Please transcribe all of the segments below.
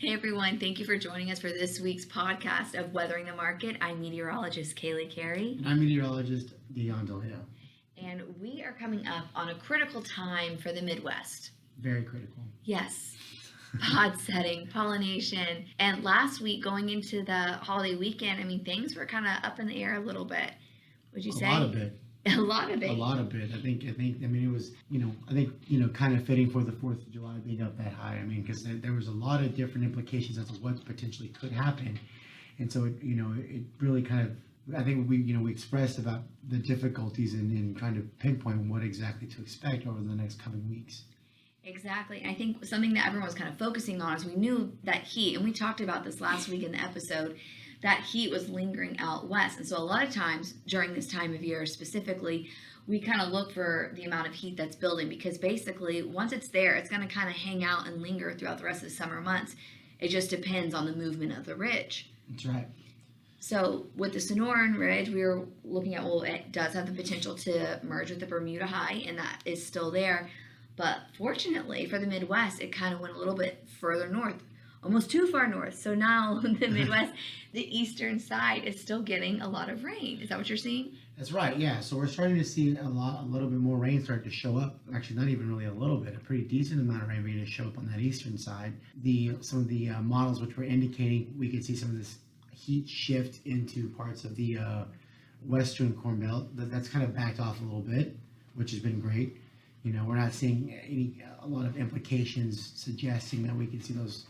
Hey everyone, thank you for joining us for this week's podcast of Weathering the Market. I'm meteorologist Kailey Carey. And I'm meteorologist Dion. And we are coming up on a critical time for the Midwest. Very critical. Yes. Pod setting, pollination. And last week going into the holiday weekend, things were kind of up in the air a little bit. Would you say? A lot of it. A lot of it. A lot of it. I think. It was. Kind of fitting for the 4th of July being up that high. Because there was a lot of different implications as to what potentially could happen, and so it really kind of. I think we expressed about the difficulties in trying to pinpoint what exactly to expect over the next coming weeks. Exactly. I think something that everyone was kind of focusing on is we knew that heat, and we talked about this last week in the episode, that heat was lingering out west. And so a lot of times during this time of year specifically, we kind of look for the amount of heat that's building, because basically once it's there, it's going to kind of hang out and linger throughout the rest of the summer months. It just depends on the movement of the ridge. That's right. So with the Sonoran Ridge, we were looking at, well, it does have the potential to merge with the Bermuda High, and that is still there. But fortunately for the Midwest, it kind of went a little bit further north, almost too far north. So now the Midwest, the eastern side is still getting a lot of rain. Is that what you're seeing? That's right, yeah. So we're starting to see a little bit more rain start to show up. Actually, not even really a little bit, a pretty decent amount of rain beginning to show up on that eastern side. Some of the models which were indicating we could see some of this heat shift into parts of the western Corn Belt, that's kind of backed off a little bit, which has been great. We're not seeing a lot of implications suggesting that we can see those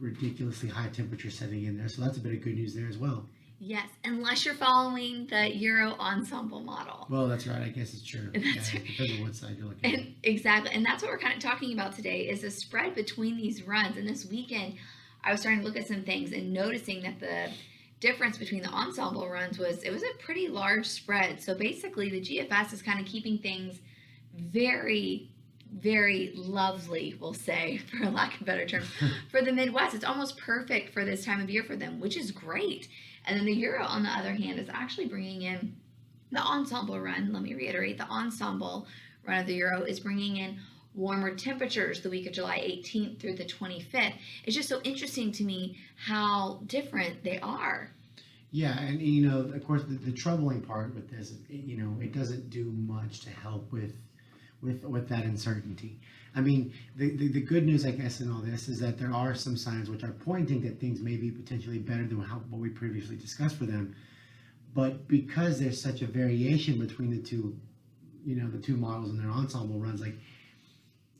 ridiculously high temperatures setting in there. So that's a bit of good news there as well. Yes, unless you're following the Euro ensemble model. Well, that's right. I guess it's true. That's right. It depends on what side you're looking at. Exactly. And that's what we're kind of talking about today, is the spread between these runs. And this weekend, I was starting to look at some things and noticing that the difference between the ensemble runs it was a pretty large spread. So basically, the GFS is kind of keeping things very, very lovely, we'll say, for lack of a better term, for the Midwest. It's almost perfect for this time of year for them, which is great. And then the Euro, on the other hand, is actually bringing in the ensemble run. Let me reiterate, the ensemble run of the Euro is bringing in warmer temperatures the week of July 18th through the 25th. It's just so interesting to me how different they are. Yeah, and of course, the troubling part with this, it doesn't do much to help with that uncertainty. The good news, I guess, in all this is that there are some signs which are pointing that things may be potentially better than what we previously discussed for them. But because there's such a variation between the two models and their ensemble runs,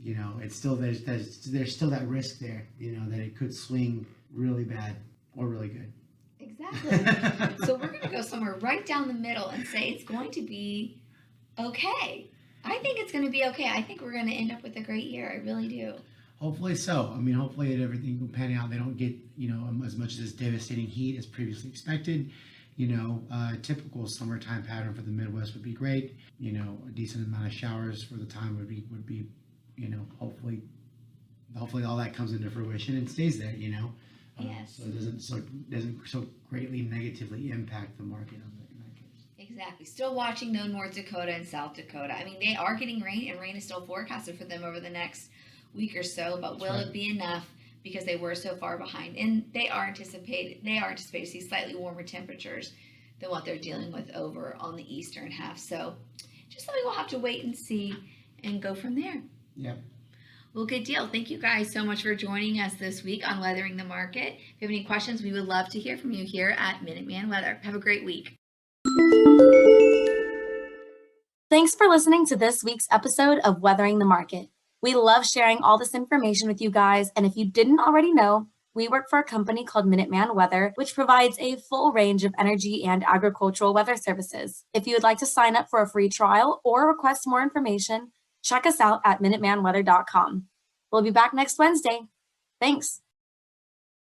it's still there's still that risk there, that it could swing really bad or really good. Exactly. So we're going to go somewhere right down the middle and say it's going to be okay. I think it's going to be okay. I think we're going to end up with a great year. I really do. Hopefully so. Hopefully everything will pan out. They don't get, as much of this devastating heat as previously expected. Typical summertime pattern for the Midwest would be great. A decent amount of showers for the time would be, hopefully all that comes into fruition and stays there, Yes. So it doesn't so greatly negatively impact the market in that case. Exactly. Still watching though North Dakota and South Dakota. They are getting rain, and rain is still forecasted for them over the next week or so, but will it be enough, because they were so far behind? And they are anticipated to see slightly warmer temperatures than what they're dealing with over on the eastern half. So just something we'll have to wait and see and go from there. Yeah. Well, good deal. Thank you guys so much for joining us this week on Weathering the Market. If you have any questions, we would love to hear from you here at Minuteman Weather. Have a great week. Thanks for listening to this week's episode of Weathering the Market. We love sharing all this information with you guys, and if you didn't already know, we work for a company called Minuteman Weather, which provides a full range of energy and agricultural weather services. If you would like to sign up for a free trial or request more information, check us out at minutemanweather.com. We'll be back next Wednesday. Thanks.